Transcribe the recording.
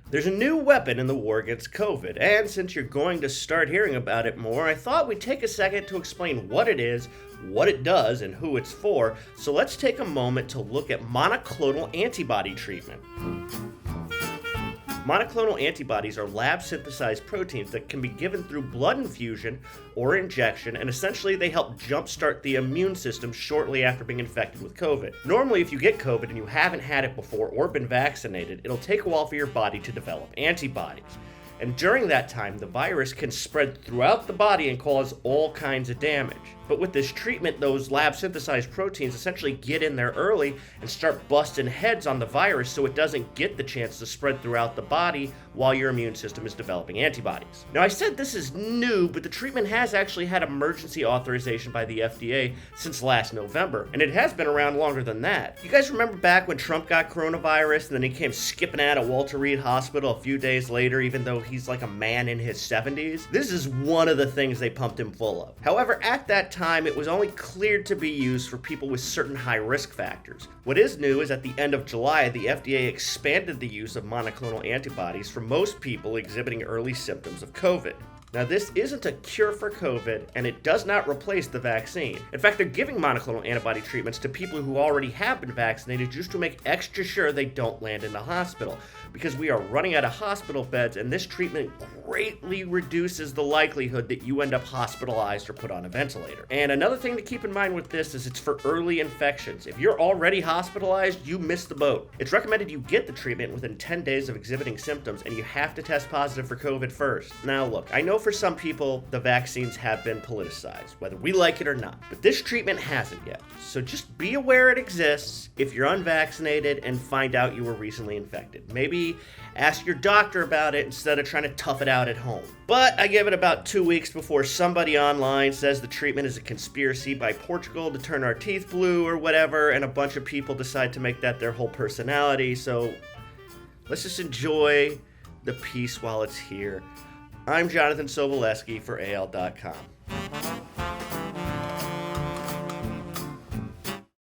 There's a new weapon in the war against COVID, and since you're going to start hearing about it more, I thought we'd take a second to explain what it is, what it does, and who it's for. So let's take a moment to look at monoclonal antibody treatment. Monoclonal antibodies are lab-synthesized proteins that can be given through blood infusion or injection, and essentially they help jumpstart the immune system shortly after being infected with COVID. Normally, if you get COVID and you haven't had it before or been vaccinated, it'll take a while for your body to develop antibodies. And during that time, the virus can spread throughout the body and cause all kinds of damage. But with this treatment, those lab-synthesized proteins essentially get in there early and start busting heads on the virus so it doesn't get the chance to spread throughout the body while your immune system is developing antibodies. Now, I said this is new, but the treatment has actually had emergency authorization by the FDA since last November, and it has been around longer than that. You guys remember back when Trump got coronavirus and then he came skipping out of Walter Reed Hospital a few days later, even though he's like a man in his 70s? This is one of the things they pumped him full of. However, at that time, it was only cleared to be used for people with certain high risk factors. What is new is at the end of July, the FDA expanded the use of monoclonal antibodies for most people exhibiting early symptoms of COVID. Now, this isn't a cure for COVID, and it does not replace the vaccine. In fact, they're giving monoclonal antibody treatments to people who already have been vaccinated just to make extra sure they don't land in the hospital, because we are running out of hospital beds, and this treatment greatly reduces the likelihood that you end up hospitalized or put on a ventilator. And another thing to keep in mind with this is it's for early infections. If you're already hospitalized, you missed the boat. It's recommended you get the treatment within 10 days of exhibiting symptoms, and you have to test positive for COVID first. Now, look, I know for some people, the vaccines have been politicized, whether we like it or not. But this treatment hasn't yet. So just be aware it exists if you're unvaccinated and find out you were recently infected. Maybe ask your doctor about it instead of trying to tough it out at home. But I give it about 2 weeks before somebody online says the treatment is a conspiracy by Portugal to turn our teeth blue or whatever, and a bunch of people decide to make that their whole personality. So let's just enjoy the peace while it's here. I'm Jonathan Sobolewski for AL.com.